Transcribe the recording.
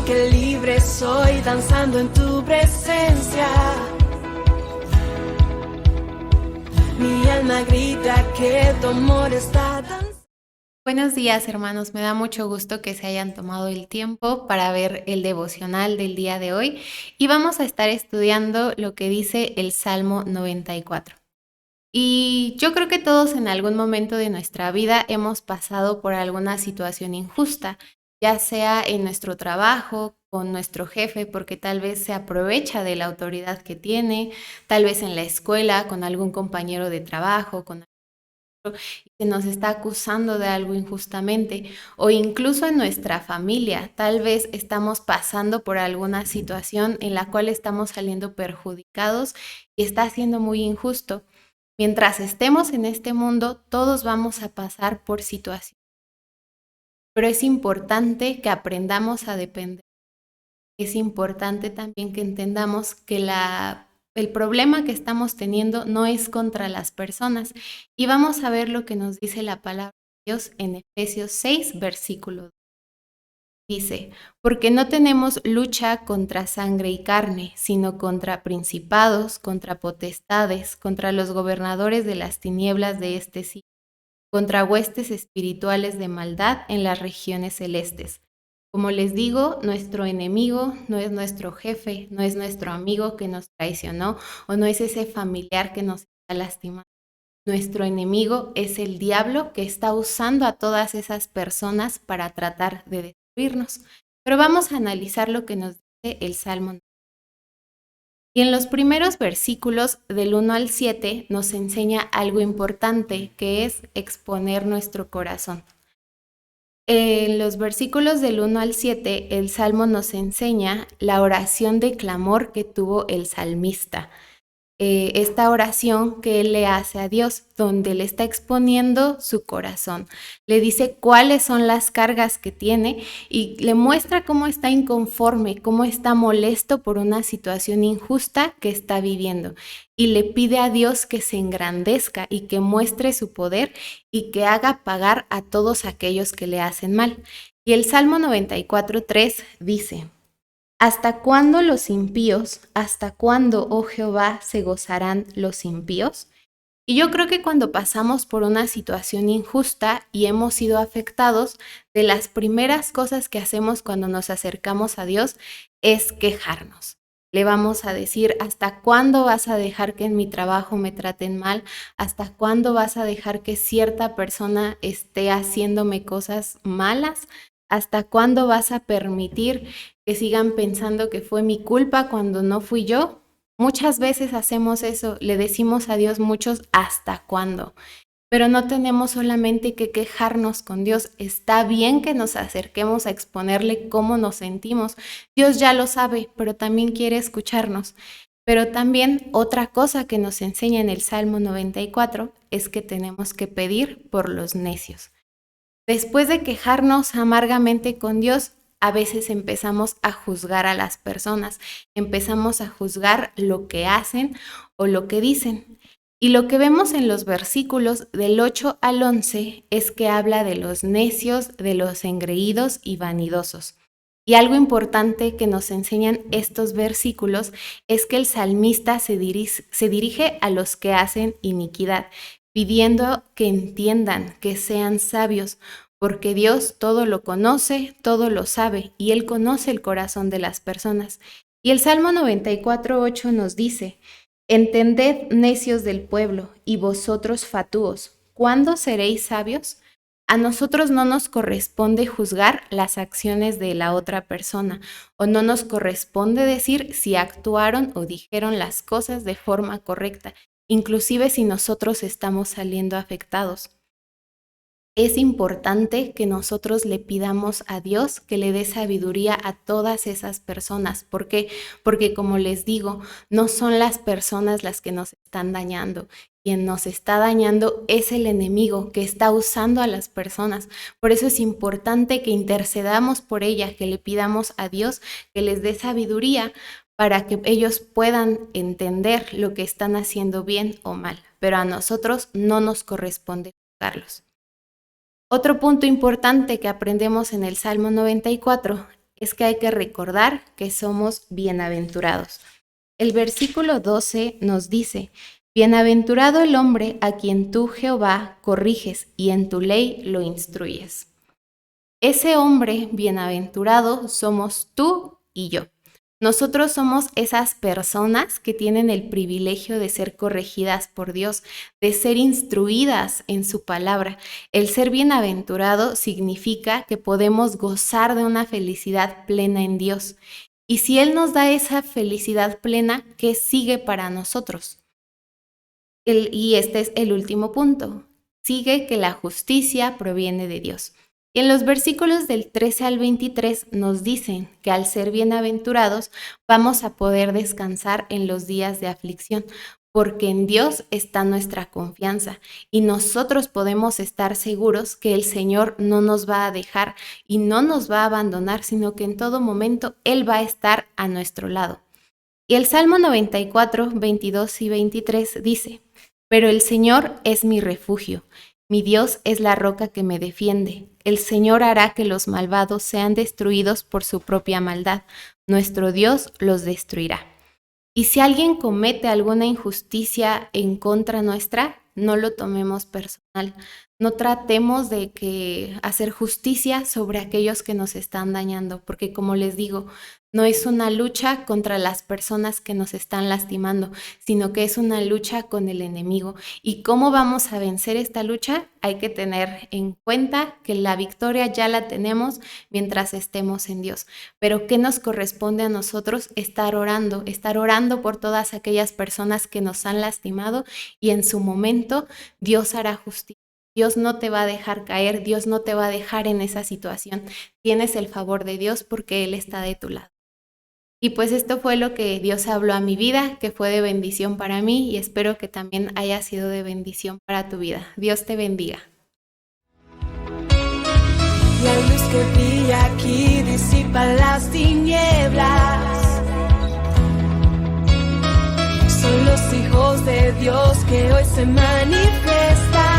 Siento que libre soy danzando en tu presencia. Mi alma grita que tu amor está tan... Buenos días, hermanos. Me da mucho gusto que se hayan tomado el tiempo para ver el devocional del día de hoy y vamos a estar estudiando lo que dice el Salmo 94. Y yo creo que todos en algún momento de nuestra vida hemos pasado por alguna situación injusta, ya sea en nuestro trabajo, con nuestro jefe, porque tal vez se aprovecha de la autoridad que tiene, tal vez en la escuela, con algún compañero de trabajo, con que nos está acusando de algo injustamente, o incluso en nuestra familia, tal vez estamos pasando por alguna situación en la cual estamos saliendo perjudicados y está siendo muy injusto. Mientras estemos en este mundo, todos vamos a pasar por situaciones, pero es importante que aprendamos a depender. Es importante también que entendamos que el problema que estamos teniendo no es contra las personas. Y vamos a ver lo que nos dice la palabra de Dios en Efesios 6, versículo 2. Dice, porque no tenemos lucha contra sangre y carne, sino contra principados, contra potestades, contra los gobernadores de las tinieblas de este siglo, contra huestes espirituales de maldad en las regiones celestes. Como les digo, nuestro enemigo no es nuestro jefe, no es nuestro amigo que nos traicionó o no es ese familiar que nos está lastimando. Nuestro enemigo es el diablo que está usando a todas esas personas para tratar de destruirnos. Pero vamos a analizar lo que nos dice el Salmo. Y en los primeros versículos del 1 al 7 nos enseña algo importante, que es exponer nuestro corazón. En los versículos del 1 al 7, el Salmo nos enseña la oración de clamor que tuvo el salmista. Esta oración que él le hace a Dios, donde le está exponiendo su corazón. Le dice cuáles son las cargas que tiene y le muestra cómo está inconforme, cómo está molesto por una situación injusta que está viviendo. Y le pide a Dios que se engrandezca y que muestre su poder y que haga pagar a todos aquellos que le hacen mal. Y el Salmo 94:3 dice: ¿Hasta cuándo los impíos, hasta cuándo, oh Jehová, se gozarán los impíos? Y yo creo que cuando pasamos por una situación injusta y hemos sido afectados, de las primeras cosas que hacemos cuando nos acercamos a Dios es quejarnos. Le vamos a decir, ¿hasta cuándo vas a dejar que en mi trabajo me traten mal? ¿Hasta cuándo vas a dejar que cierta persona esté haciéndome cosas malas? ¿Hasta cuándo vas a permitir que sigan pensando que fue mi culpa cuando no fui yo? Muchas veces hacemos eso, le decimos a Dios muchos ¿hasta cuándo? Pero no tenemos solamente que quejarnos con Dios. Está bien que nos acerquemos a exponerle cómo nos sentimos. Dios ya lo sabe, pero también quiere escucharnos. Pero también otra cosa que nos enseña en el Salmo 94 es que tenemos que pedir por los necios. Después de quejarnos amargamente con Dios, a veces empezamos a juzgar a las personas, empezamos a juzgar lo que hacen o lo que dicen. Y lo que vemos en los versículos del 8 al 11 es que habla de los necios, de los engreídos y vanidosos. Y algo importante que nos enseñan estos versículos es que el salmista se dirige a los que hacen iniquidad, pidiendo que entiendan, que sean sabios, porque Dios todo lo conoce, todo lo sabe, y Él conoce el corazón de las personas. Y el Salmo 94:8 nos dice: Entended, necios del pueblo, y vosotros fatúos, ¿cuándo seréis sabios? A nosotros no nos corresponde juzgar las acciones de la otra persona, o no nos corresponde decir si actuaron o dijeron las cosas de forma correcta, inclusive si nosotros estamos saliendo afectados. Es importante que nosotros le pidamos a Dios que le dé sabiduría a todas esas personas. ¿Por qué? Porque como les digo, no son las personas las que nos están dañando. Quien nos está dañando es el enemigo que está usando a las personas. Por eso es importante que intercedamos por ellas, que le pidamos a Dios que les dé sabiduría para que ellos puedan entender lo que están haciendo bien o mal. Pero a nosotros no nos corresponde juzgarlos. Otro punto importante que aprendemos en el Salmo 94 es que hay que recordar que somos bienaventurados. El versículo 12 nos dice: Bienaventurado el hombre a quien tú, Jehová, corriges y en tu ley lo instruyes. Ese hombre bienaventurado somos tú y yo. Nosotros somos esas personas que tienen el privilegio de ser corregidas por Dios, de ser instruidas en su palabra. El ser bienaventurado significa que podemos gozar de una felicidad plena en Dios. Y si Él nos da esa felicidad plena, ¿qué sigue para nosotros? Y este es el último punto. Sigue que la justicia proviene de Dios. Y en los versículos del 13 al 23 nos dicen que al ser bienaventurados vamos a poder descansar en los días de aflicción, porque en Dios está nuestra confianza y nosotros podemos estar seguros que el Señor no nos va a dejar y no nos va a abandonar, sino que en todo momento Él va a estar a nuestro lado. Y el Salmo 94, 22 y 23 dice: Pero el Señor es mi refugio. Mi Dios es la roca que me defiende. El Señor hará que los malvados sean destruidos por su propia maldad. Nuestro Dios los destruirá. Y si alguien comete alguna injusticia en contra nuestra, no lo tomemos personal. No tratemos de hacer justicia sobre aquellos que nos están dañando, porque como les digo, no es una lucha contra las personas que nos están lastimando, sino que es una lucha con el enemigo. ¿Y cómo vamos a vencer esta lucha? Hay que tener en cuenta que la victoria ya la tenemos mientras estemos en Dios. Pero ¿qué nos corresponde a nosotros? Estar orando por todas aquellas personas que nos han lastimado, y en su momento Dios hará justicia. Dios no te va a dejar caer, Dios no te va a dejar en esa situación. Tienes el favor de Dios porque Él está de tu lado. Y pues esto fue lo que Dios habló a mi vida, que fue de bendición para mí, y espero que también haya sido de bendición para tu vida. Dios te bendiga. La luz que brilla aquí disipa las tinieblas. Son los hijos de Dios que hoy se manifiestan.